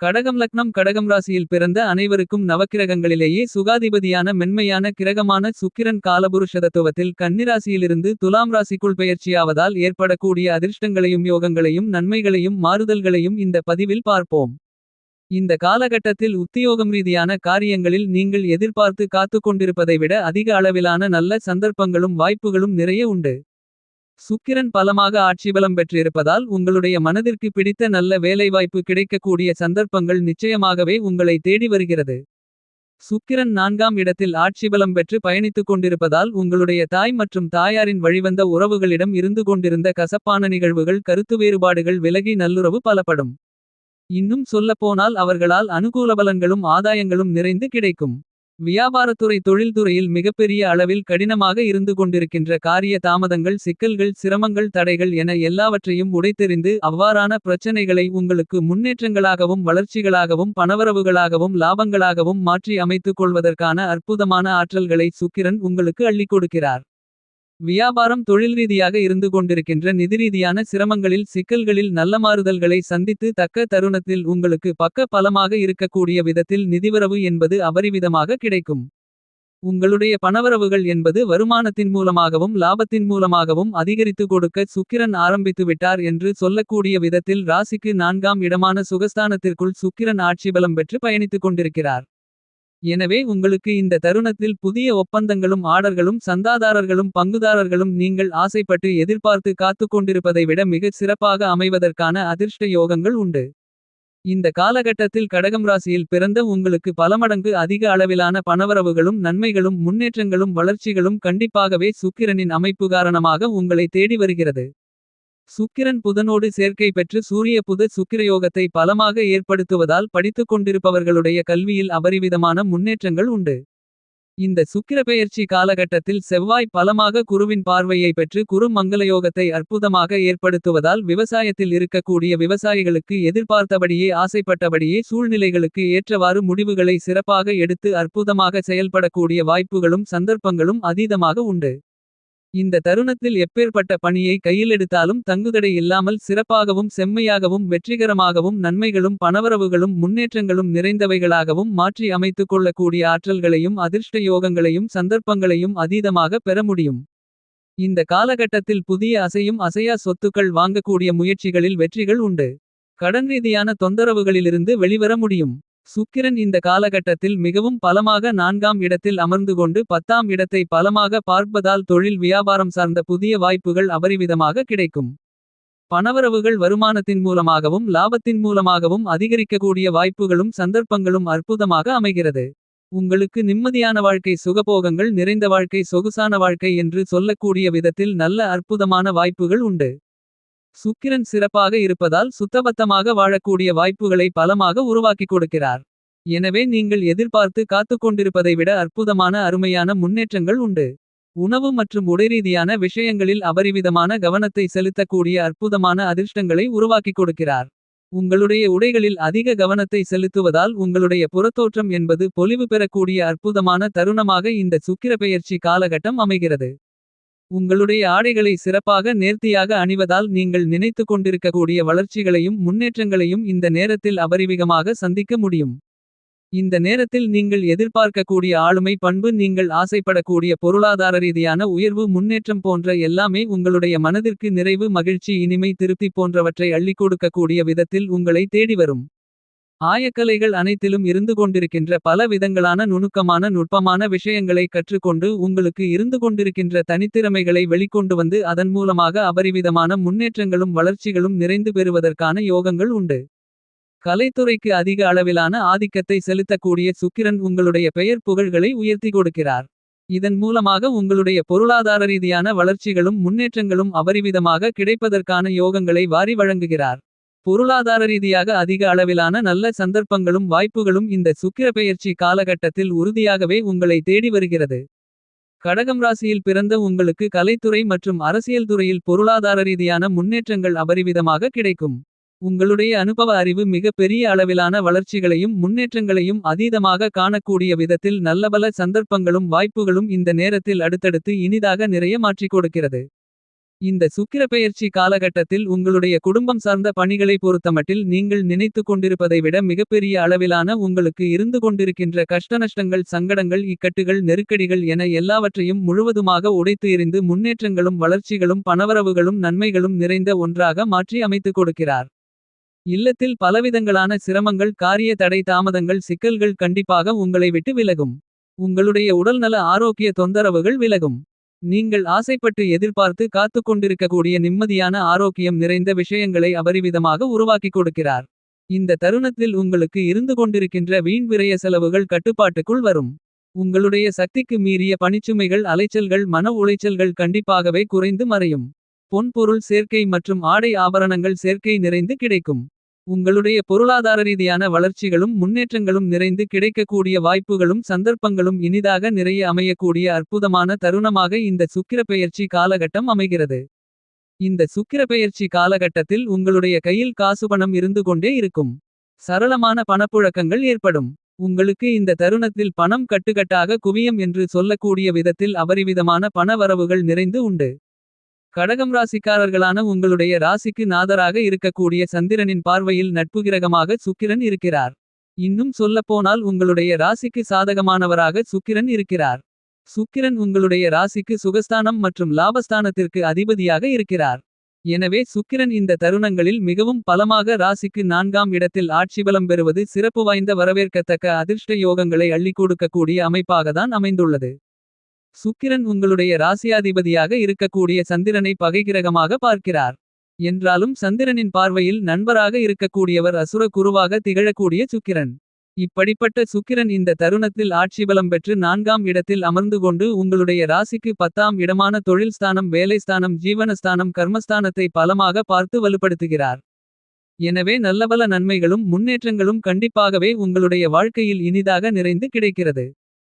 கடகம் லக்னம் கடகம் ராசியில் பிறந்த அனைவருக்கும் நவக்கிரகங்களிலேயே சுகாதிபதியான மென்மையான கிரகமான சுக்கிரன் காலபுருஷதத்துவத்தில் கன்னிராசியிலிருந்து துலாம் ராசிக்குள் பெயர்ச்சியாவதால் ஏற்படக்கூடிய அதிர்ஷ்டங்களையும் யோகங்களையும் நன்மைகளையும் மாறுதல்களையும் இந்த பதிவில் பார்ப்போம். இந்த காலகட்டத்தில் உத்தியோகம் ரீதியான காரியங்களில் நீங்கள் எதிர்பார்த்து காத்துக் கொண்டிருப்பதை விட அதிக அளவிலான நல்ல சந்தர்ப்பங்களும் வாய்ப்புகளும் நிறைய உண்டு. சுக்கிரன் பலமாக ஆட்சிபலம் பெற்றிருப்பதால் உங்களுடைய மனதிற்கு பிடித்த நல்ல வேலைவாய்ப்பு கிடைக்கக்கூடிய சந்தர்ப்பங்கள் நிச்சயமாகவே உங்களை தேடி வருகிறது. சுக்கிரன் 4ஆம் இடத்தில் ஆட்சிபலம் பெற்று பயணித்துக் கொண்டிருப்பதால் உங்களுடைய தாய் மற்றும் தாயாரின் வழிவந்த உறவுகளிடம் இருந்து கொண்டிருந்த கசப்பான நிகழ்வுகள் கருத்து வேறுபாடுகள் விலகி நல்லுறவு பலப்படும். இன்னும் சொல்லப்போனால் அவர்களால் அனுகூல பலன்களும் ஆதாயங்களும் நிறைந்து கிடைக்கும். வியாபாரத்துறை தொழில்துறையில் மிகப்பெரிய அளவில் கடினமாக இருந்து கொண்டிருக்கின்ற காரிய தாமதங்கள் சிக்கல்கள் சிரமங்கள் தடைகள் என எல்லாவற்றையும் உடைத்தெறிந்து அவ்வாறான பிரச்சனைகளை உங்களுக்கு முன்னேற்றங்களாகவும் வளர்ச்சிகளாகவும் பணவரவுகளாகவும் லாபங்களாகவும் மாற்றி அமைத்துக் கொள்வதற்கான அற்புதமான ஆற்றல்களை சுக்கிரன் உங்களுக்கு அள்ளிக் கொடுக்கிறார். வியாபாரம் தொழில் ரீதியாக இருந்து கொண்டிருக்கின்ற நிதிரீதியான சிரமங்களில் சிக்கல்களில் நல்ல மாறுதல்களை சந்தித்து தக்க தருணத்தில் உங்களுக்கு பக்க பலமாக இருக்கக்கூடிய விதத்தில் நிதிவரவு என்பது அபரிவிதமாக கிடைக்கும். உங்களுடைய பணவரவுகள் என்பது வருமானத்தின் மூலமாகவும் லாபத்தின் மூலமாகவும் அதிகரித்து கொடுக்க சுக்கிரன் ஆரம்பித்து விட்டார் என்று சொல்லக்கூடிய விதத்தில் ராசிக்கு 4ஆம் இடமான சுகஸ்தானத்திற்குள் சுக்கிரன் ஆட்சிபலம் பெற்று பயணித்துக் கொண்டிருக்கிறார். எனவே உங்களுக்கு இந்த தருணத்தில் புதிய ஒப்பந்தங்களும் ஆர்டர்களும் சந்தாதாரர்களும் பங்குதாரர்களும் நீங்கள் ஆசைப்பட்டு எதிர்பார்த்து காத்துக் கொண்டிருப்பதை விட மிகச் சிறப்பாக அமைவதற்கான அதிர்ஷ்ட யோகங்கள் உண்டு. இந்த காலகட்டத்தில் கடகம் ராசியில் பிறந்த உங்களுக்கு பலமடங்கு அதிக அளவிலான பணவரவுகளும் நன்மைகளும் முன்னேற்றங்களும் வளர்ச்சிகளும் கண்டிப்பாகவே சுக்கிரனின் அமைப்பு காரணமாக உங்களை தேடி வருகிறது. சுக்கிரன் புதனோடு சேர்க்கை பெற்று சூரிய புத சுக்கிரயோகத்தை பலமாக ஏற்படுத்துவதால் படித்துக் கொண்டிருப்பவர்களுடைய கல்வியில் அபரிவிதமான முன்னேற்றங்கள் உண்டு. இந்த சுக்கிர பெயர்ச்சி காலகட்டத்தில் செவ்வாய் பலமாக குருவின் பார்வையை பெற்று குரு மங்களயோகத்தை அற்புதமாக ஏற்படுத்துவதால் விவசாயத்தில் இருக்கக்கூடிய விவசாயிகளுக்கு எதிர்பார்த்தபடியே ஆசைப்பட்டபடியே சூழ்நிலைகளுக்கு ஏற்றவாறு முடிவுகளை சிறப்பாக எடுத்து அற்புதமாக செயல்படக்கூடிய வாய்ப்புகளும் சந்தர்ப்பங்களும் அதீதமாக உண்டு. இந்த தருணத்தில் எப்பேற்பட்ட பணியை கையிலெடுத்தாலும் தங்குதடை இல்லாமல் சிறப்பாகவும் செம்மையாகவும் வெற்றிகரமாகவும் நன்மைகளும் பணவரவுகளும் முன்னேற்றங்களும் நிறைந்தவைகளாகவும் மாற்றி அமைத்துக் கொள்ளக்கூடிய ஆற்றல்களையும் அதிர்ஷ்ட யோகங்களையும் சந்தர்ப்பங்களையும் அதீதமாக பெற முடியும். இந்த காலகட்டத்தில் புதிய அசையும் அசையா சொத்துக்கள் வாங்கக்கூடிய முயற்சிகளில் வெற்றிகள் உண்டு. கடன் ரீதியான தொந்தரவுகளிலிருந்து வெளிவர முடியும். சுக்கிரன் இந்த காலகட்டத்தில் மிகவும் பலமாக 4ஆம் இடத்தில் அமர்ந்து கொண்டு 10ஆம் இடத்தை பலமாக பார்ப்பதால் தொழில் வியாபாரம் சார்ந்த புதிய வாய்ப்புகள் அபரிவிதமாக கிடைக்கும். பணவரவுகள் வருமானத்தின் மூலமாகவும் லாபத்தின் மூலமாகவும் அதிகரிக்கக்கூடிய வாய்ப்புகளும் சந்தர்ப்பங்களும் அற்புதமாக அமைகிறது. உங்களுக்கு நிம்மதியான வாழ்க்கை சுகபோகங்கள் நிறைந்த வாழ்க்கை சொகுசான வாழ்க்கை என்று சொல்லக்கூடிய விதத்தில் நல்ல அற்புதமான வாய்ப்புகள் உண்டு. சுக்கிரன் சிறப்பாக இருப்பதால் சுத்தபத்தமாக வாழக்கூடிய வாய்ப்புகளை பலமாக உருவாக்கிக் கொடுக்கிறார். எனவே நீங்கள் எதிர்பார்த்து காத்துக் கொண்டிருப்பதை விட அற்புதமான அருமையான முன்னேற்றங்கள் உண்டு. உணவு மற்றும் உடைரீதியான விஷயங்களில் அபரிவிதமான கவனத்தை செலுத்தக்கூடிய அற்புதமான அதிர்ஷ்டங்களை உருவாக்கிக் கொடுக்கிறார். உங்களுடைய உடைகளில் அதிக கவனத்தை செலுத்துவதால் உங்களுடைய புறத்தோற்றம் என்பது பொலிவு பெறக்கூடிய அற்புதமான தருணமாக இந்த சுக்கிர பெயர்ச்சி காலகட்டம் அமைகிறது. உங்களுடைய ஆடைகளை சிறப்பாக நேர்த்தியாக அணிவதால் நீங்கள் நினைத்துக் கொண்டிருக்கக்கூடிய வளர்ச்சிகளையும் முன்னேற்றங்களையும் இந்த நேரத்தில் அபரிவிதமாக சந்திக்க முடியும். இந்த நேரத்தில் நீங்கள் எதிர்பார்க்கக்கூடிய ஆளுமை பண்பு நீங்கள் ஆசைப்படக்கூடிய பொருளாதார ரீதியான உயர்வு முன்னேற்றம் போன்ற எல்லாமே உங்களுடைய மனதிற்கு நிறைவு மகிழ்ச்சி இனிமை திருப்தி போன்றவற்றை அள்ளிக் கொடுக்கக்கூடிய விதத்தில் உங்களை தேடி வரும். ஆயக்கலைகள் அனைத்திலும் இருந்து கொண்டிருக்கின்ற பல விதங்களான நுணுக்கமான நுட்பமான விஷயங்களை கற்றுக்கொண்டு உங்களுக்கு இருந்து கொண்டிருக்கின்ற தனித்திறமைகளை வெளிக்கொண்டு வந்து அதன் மூலமாக அபரிவிதமான முன்னேற்றங்களும் வளர்ச்சிகளும் நிறைந்து பெறுவதற்கான யோகங்கள் உண்டு. கலைத்துறைக்கு அதிக அளவிலான ஆதிக்கத்தை செலுத்தக்கூடிய சுக்கிரன் உங்களுடைய பெயர் புகழ்களை உயர்த்தி கொடுக்கிறார். இதன் மூலமாக உங்களுடைய பொருளாதார ரீதியான வளர்ச்சிகளும் முன்னேற்றங்களும் அபரிவிதமாக கிடைப்பதற்கான யோகங்களை வாரி வழங்குகிறார். பொருளாதார ரீதியாக அதிக அளவிலான நல்ல சந்தர்ப்பங்களும் வாய்ப்புகளும் இந்த சுக்கிர பெயர்ச்சி காலகட்டத்தில் உறுதியாகவே உங்களை தேடி வருகிறது. கடகம் ராசியில் பிறந்த உங்களுக்கு கலைத்துறை மற்றும் அரசியல் துறையில் பொருளாதார ரீதியான முன்னேற்றங்கள் அபரிவிதமாக கிடைக்கும். உங்களுடைய அனுபவ அறிவு மிக பெரிய அளவிலான வளர்ச்சிகளையும் முன்னேற்றங்களையும் அதீதமாக காணக்கூடிய விதத்தில் நல்லபல சந்தர்ப்பங்களும் வாய்ப்புகளும் இந்த நேரத்தில் அடுத்தடுத்து இனிதாக நிறைய மாற்றிக் கொடுக்கிறது. இந்த சுக்கிரப்பெயர்ச்சி காலகட்டத்தில் உங்களுடைய குடும்பம் சார்ந்த பணிகளை பொறுத்தமட்டில் நீங்கள் நினைத்துக் கொண்டிருப்பதை விட மிகப்பெரிய அளவிலான உங்களுக்கு இருந்து கொண்டிருக்கின்ற கஷ்டநஷ்டங்கள் சங்கடங்கள் இக்கட்டுகள் நெருக்கடிகள் என எல்லாவற்றையும் முழுவதுமாக உடைத்து எறிந்து முன்னேற்றங்களும் வளர்ச்சிகளும் பணவரவுகளும் நன்மைகளும் நிறைந்த ஒன்றாக மாற்றி அமைத்துக் கொடுக்கிறார். இல்லத்தில் பலவிதங்களான சிரமங்கள் காரிய தடை தாமதங்கள் சிக்கல்கள் கண்டிப்பாக உங்களை விட்டு விலகும். உங்களுடைய உடல்நல ஆரோக்கிய தொந்தரவுகள் விலகும். நீங்கள் ஆசைப்பட்டு எதிர்பார்த்து காத்துக் கொண்டிருக்கக்கூடிய நிம்மதியான ஆரோக்கியம் நிறைந்த விஷயங்களை அபரிவிதமாக உருவாக்கிக் கொடுக்கிறார். இந்த தருணத்தில் உங்களுக்கு இருந்து கொண்டிருக்கின்ற வீண் விரய செலவுகள் கட்டுப்பாட்டுக்குள் வரும். உங்களுடைய சக்திக்கு மீறிய பணிச்சுமைகள் அலைச்சல்கள் மன உளைச்சல்கள் கண்டிப்பாகவே குறைந்து மறையும். பொன்பொருள் சேர்க்கை மற்றும் ஆடை ஆபரணங்கள் சேர்க்கை நிறைந்து கிடைக்கும். உங்களுடைய பொருளாதார ரீதியான வளர்ச்சிகளும் முன்னேற்றங்களும் நிறைந்து கிடைக்கக்கூடிய வாய்ப்புகளும் சந்தர்ப்பங்களும் இனிதாக நிறைய அமையக்கூடிய அற்புதமான தருணமாக இந்த சுக்கிரப்பெயர்ச்சி காலகட்டம் அமைகிறது. இந்த சுக்கிரப்பெயர்ச்சி காலகட்டத்தில் உங்களுடைய கையில் காசுபணம் இருந்து கொண்டே இருக்கும். சரளமான பணப்புழக்கங்கள் ஏற்படும். உங்களுக்கு இந்த தருணத்தில் பணம் கட்டுக்கட்டாக குவியம் என்று சொல்லக்கூடிய விதத்தில் அபரிவிதமான பண வரவுகள் நிறைந்து உண்டு. கடகம் ராசிக்காரர்களான உங்களுடைய ராசிக்கு நாதராக இருக்கக்கூடிய சந்திரனின் பார்வையில் நட்புகிரகமாக சுக்கிரன் இருக்கிறார். இன்னும் சொல்லப்போனால் உங்களுடைய ராசிக்கு சாதகமானவராக சுக்கிரன் இருக்கிறார். சுக்கிரன் உங்களுடைய ராசிக்கு சுகஸ்தானம் மற்றும் லாபஸ்தானத்திற்கு அதிபதியாக இருக்கிறார். எனவே சுக்கிரன் இந்த தருணங்களில் மிகவும் பலமாக ராசிக்கு 4ஆம் இடத்தில் ஆட்சிபலம் பெறுவது சிறப்பு வாய்ந்த வரவேற்கத்தக்க அதிர்ஷ்ட யோகங்களை அள்ளிக் கொடுக்கக்கூடிய அமைப்பாகத்தான் அமைந்துள்ளது. சுக்கிரன் உங்களுடைய ராசியாதிபதியாக இருக்கக்கூடிய சந்திரனை பகைகிரகமாக பார்க்கிறார். என்றாலும் சந்திரனின் பார்வையில் நண்பராக இருக்கக்கூடியவர் அசுர குருவாக திகழக்கூடிய சுக்கிரன். இப்படிப்பட்ட சுக்கிரன் இந்த தருணத்தில் ஆட்சிபலம் பெற்று 4ஆம் இடத்தில் அமர்ந்து கொண்டு உங்களுடைய ராசிக்கு 10ஆம் இடமான தொழில் ஸ்தானம் வேலைஸ்தானம் ஜீவனஸ்தானம் கர்மஸ்தானத்தை பலமாக பார்த்து வலுப்படுத்துகிறார். எனவே நல்லபல நன்மைகளும் முன்னேற்றங்களும் கண்டிப்பாகவே உங்களுடைய வாழ்க்கையில் இனிதாக நிறைந்து கிடைக்கிறது.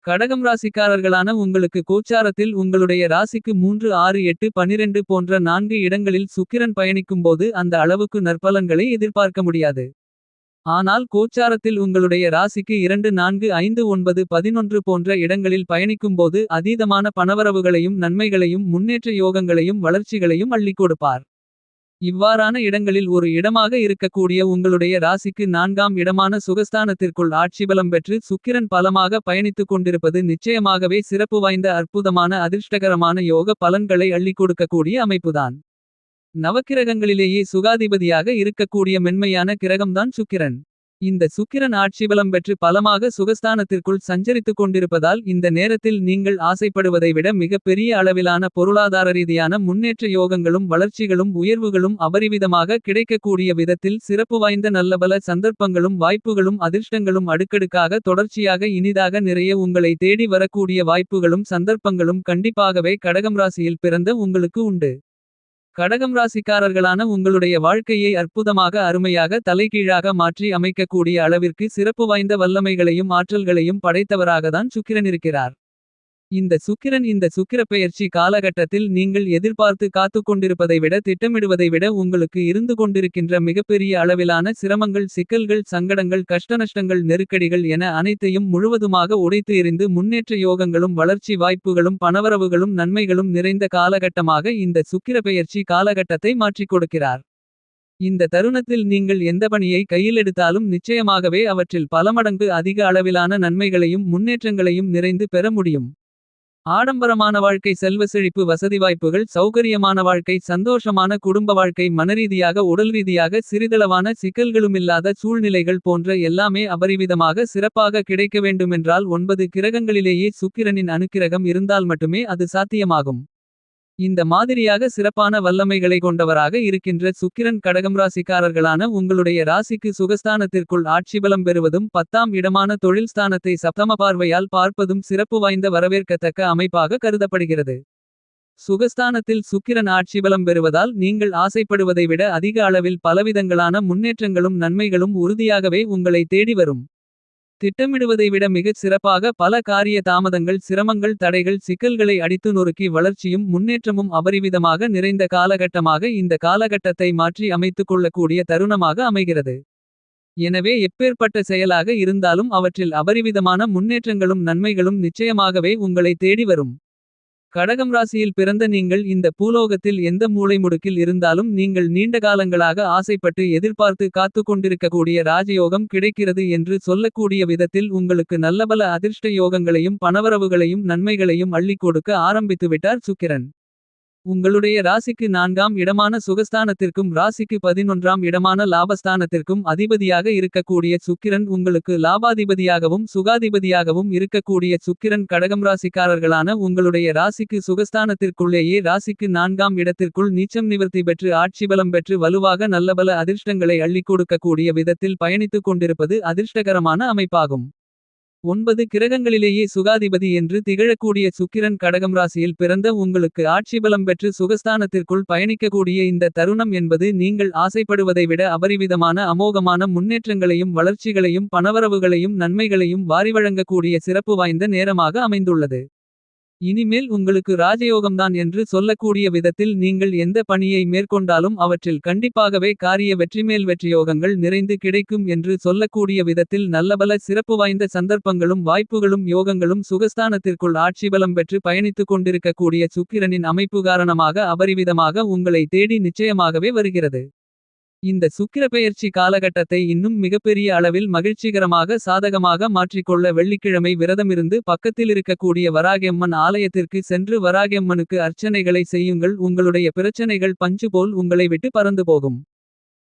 கடகம் ராசிக்காரர்களான உங்களுக்கு கோச்சாரத்தில் உங்களுடைய ராசிக்கு 3 6 8 12 போன்ற 4 இடங்களில் சுக்கிரன் பயணிக்கும்போது அந்த அளவுக்கு நற்பலன்களை எதிர்பார்க்க முடியாது. ஆனால் கோச்சாரத்தில் உங்களுடைய ராசிக்கு 2 4 5 9 11 போன்ற இடங்களில் பயணிக்கும்போது அதீதமான பணவரவுகளையும் நன்மைகளையும் முன்னேற்ற யோகங்களையும் வளர்ச்சிகளையும் அள்ளிக் கொடுப்பார். இவ்வாறான இடங்களில் ஒரு இடமாக இருக்கக்கூடிய உங்களுடைய ராசிக்கு 4ஆம் இடமான சுகஸ்தானத்திற்குள் ஆட்சிபலம் பெற்று சுக்கிரன் பலமாக பயணித்துக் கொண்டிருப்பது நிச்சயமாகவே சிறப்பு வாய்ந்த அற்புதமான அதிர்ஷ்டகரமான யோக பலன்களை அள்ளிக் கொடுக்கக்கூடிய அமைப்புதான். நவக்கிரகங்களிலேயே சுகாதிபதியாக இருக்கக்கூடிய மென்மையான கிரகம்தான் சுக்கிரன். இந்த சுக்கிரன் ஆட்சிபலம் பெற்று பலமாக சுகஸ்தானத்திற்குள் சஞ்சரித்துக் கொண்டிருப்பதால் இந்த நேரத்தில் நீங்கள் ஆசைப்படுவதை விட மிக பெரிய அளவிலான பொருளாதார ரீதியான முன்னேற்ற யோகங்களும் வளர்ச்சிகளும் உயர்வுகளும் அபரிவிதமாக கிடைக்கக்கூடிய விதத்தில் சிறப்பு வாய்ந்த நல்லபல சந்தர்ப்பங்களும் வாய்ப்புகளும் அதிர்ஷ்டங்களும் அடுக்கடுக்காக தொடர்ச்சியாக இனிதாக நிறைய உங்களை தேடி வரக்கூடிய வாய்ப்புகளும் சந்தர்ப்பங்களும் கண்டிப்பாகவே கடகம் ராசியில் பிறந்த உங்களுக்கு உண்டு. கடகம் ராசிக்காரர்களான உங்களுடைய வாழ்க்கையை அற்புதமாக அருமையாக தலைகீழாக மாற்றி அமைக்கக்கூடிய அளவிற்கு சிறப்பு வாய்ந்த வல்லமைகளையும் ஆற்றல்களையும் படைத்தவராகத்தான் சுக்கிரன் இருக்கிறார். இந்த சுக்கிரப்பெயர்ச்சி காலகட்டத்தில் நீங்கள் எதிர்பார்த்து காத்துக் கொண்டிருப்பதை விட திட்டமிடுவதை விட உங்களுக்கு இருந்து கொண்டிருக்கின்ற மிகப்பெரிய அளவிலான சிரமங்கள் சிக்கல்கள் சங்கடங்கள் கஷ்டநஷ்டங்கள் நெருக்கடிகள் என அனைத்தையும் முழுவதுமாக உடைத்து எறிந்து முன்னேற்ற யோகங்களும் வளர்ச்சி வாய்ப்புகளும் பணவரவுகளும் நன்மைகளும் நிறைந்த காலகட்டமாக இந்த சுக்கிரப்பெயர்ச்சி காலகட்டத்தை மாற்றிக் கொடுக்கிறார். இந்த தருணத்தில் நீங்கள் எந்த பணியை கையில் எடுத்தாலும் நிச்சயமாகவே அவற்றில் பலமடங்கு அதிக அளவிலான நன்மைகளையும் முன்னேற்றங்களையும் நிறைந்து பெற முடியும். ஆடம்பரமான வாழ்க்கை செல்வ செழிப்பு வசதி வாய்ப்புகள் சௌகரியமான வாழ்க்கை சந்தோஷமான குடும்ப வாழ்க்கை மனரீதியாக உடல் ரீதியாக சிறிதளவான சிக்கல்களுமில்லாத சூழ்நிலைகள் போன்ற எல்லாமே அபரிவிதமாக சிறப்பாக கிடைக்க வேண்டுமென்றால் 9 கிரகங்களிலேயே சுக்கிரனின் அனுக்கிரகம் இருந்தால் மட்டுமே அது சாத்தியமாகும். இந்த மாதிரியாக சிறப்பான வல்லமைகளை கொண்டவராக இருக்கின்ற சுக்கிரன் கடகம் ராசிக்காரர்களான உங்களுடைய ராசிக்கு சுகஸ்தானத்திற்குள் ஆட்சிபலம் பெறுவதும் 10ஆம் இடமான தொழில் ஸ்தானத்தை சப்தம பார்வையால் பார்ப்பதும் சிறப்பு வாய்ந்த வரவேற்கத்தக்க அமைப்பாக கருதப்படுகிறது. சுகஸ்தானத்தில் சுக்கிரன் ஆட்சிபலம் பெறுவதால் நீங்கள் ஆசைப்படுவதை விட அதிக அளவில் பலவிதங்களான முன்னேற்றங்களும் நன்மைகளும் உறுதியாகவே உங்களை தேடி வரும். திட்டமிடுவதை விட மிகச் சிறப்பாக பல காரிய தாமதங்கள் சிரமங்கள் தடைகள் சிக்கல்களை அடித்து நொறுக்கி வளர்ச்சியும் முன்னேற்றமும் அபரிவிதமாக நிறைந்த காலகட்டமாக இந்த காலகட்டத்தை மாற்றி அமைத்துக் கொள்ளக்கூடிய தருணமாக அமைகிறது. எனவே எப்பேற்பட்ட செயலாக இருந்தாலும் அவற்றில் அபரிவிதமான முன்னேற்றங்களும் நன்மைகளும் நிச்சயமாகவே உங்களை தேடி வரும். கடகம் ராசியில் பிறந்த நீங்கள் இந்த பூலோகத்தில் எந்த மூலைமுடுக்கில் இருந்தாலும் நீங்கள் நீண்ட காலங்களாக ஆசைப்பட்டு எதிர்பார்த்து காத்துக் கொண்டிருக்கக்கூடிய ராஜயோகம் கிடைக்கிறது என்று சொல்லக்கூடிய விதத்தில் உங்களுக்கு நல்லபல அதிர்ஷ்ட யோகங்களையும் பணவரவுகளையும் நன்மைகளையும் அள்ளிக் கொடுக்க ஆரம்பித்துவிட்டார் சுக்கிரன். உங்களுடைய ராசிக்கு 4ஆம் இடமான சுகஸ்தானத்திற்கும் ராசிக்கு 11ஆம் இடமான லாபஸ்தானத்திற்கும் அதிபதியாக இருக்கக்கூடிய சுக்கிரன் உங்களுக்கு லாபாதிபதியாகவும் சுகாதிபதியாகவும் இருக்கக்கூடிய சுக்கிரன் கடகம் ராசிக்காரர்களான உங்களுடைய ராசிக்கு சுகஸ்தானத்திற்குள்ளேயே ராசிக்கு 4ஆம் இடத்திற்குள் நீச்சம் நிவர்த்தி பெற்று ஆட்சிபலம் பெற்று வலுவாக நல்லபல அதிர்ஷ்டங்களை அள்ளிக் கொடுக்கக்கூடிய விதத்தில் பயணித்துக் கொண்டிருப்பது அதிர்ஷ்டகரமான அமைப்பாகும். 9 கிரகங்களிலேயே சுகாதிபதி என்று திகழக்கூடிய சுக்கிரன் கடகம் ராசியில் பிறந்த உங்களுக்கு ஆட்சிபலம் பெற்று சுகஸ்தானத்திற்குள் பயணிக்கக்கூடிய இந்த தருணம் என்பது நீங்கள் ஆசைப்படுவதை விட அபரிவிதமான அமோகமான முன்னேற்றங்களையும் வளர்ச்சிகளையும் பணவரவுகளையும் நன்மைகளையும் வாரி வழங்கக்கூடிய சிறப்பு வாய்ந்த நேரமாக அமைந்துள்ளது. இனிமேல் உங்களுக்கு ராஜயோகம்தான் என்று சொல்லக்கூடிய விதத்தில் நீங்கள் எந்த பணியை மேற்கொண்டாலும் அவற்றில் கண்டிப்பாகவே காரிய வெற்றிமேல் வெற்றியோகங்கள் நிறைந்து கிடைக்கும் என்று சொல்லக்கூடிய விதத்தில் நல்லபல சிறப்பு வாய்ந்த சந்தர்ப்பங்களும் வாய்ப்புகளும் யோகங்களும் சுகஸ்தானத்திற்குள் ஆட்சிபலம் பெற்று பயணித்துக் கொண்டிருக்கக்கூடிய சுக்கிரனின் அமைப்பு காரணமாக அபரிவிதமாக உங்களை தேடி நிச்சயமாகவே வருகிறது. இந்த சுக்கிரப்பெயர்ச்சி காலகட்டத்தை இன்னும் மிகப்பெரிய அளவில் மகிழ்ச்சிகரமாக சாதகமாக மாற்றிக்கொள்ள வெள்ளிக்கிழமை விரதமிருந்து பக்கத்திலிருக்கக்கூடிய வராகியம்மன் ஆலயத்திற்கு சென்று வராகியம்மனுக்கு அர்ச்சனைகளை செய்யுங்கள். உங்களுடைய பிரச்சனைகள் பஞ்சு போல் உங்களை விட்டு பறந்து போகும்.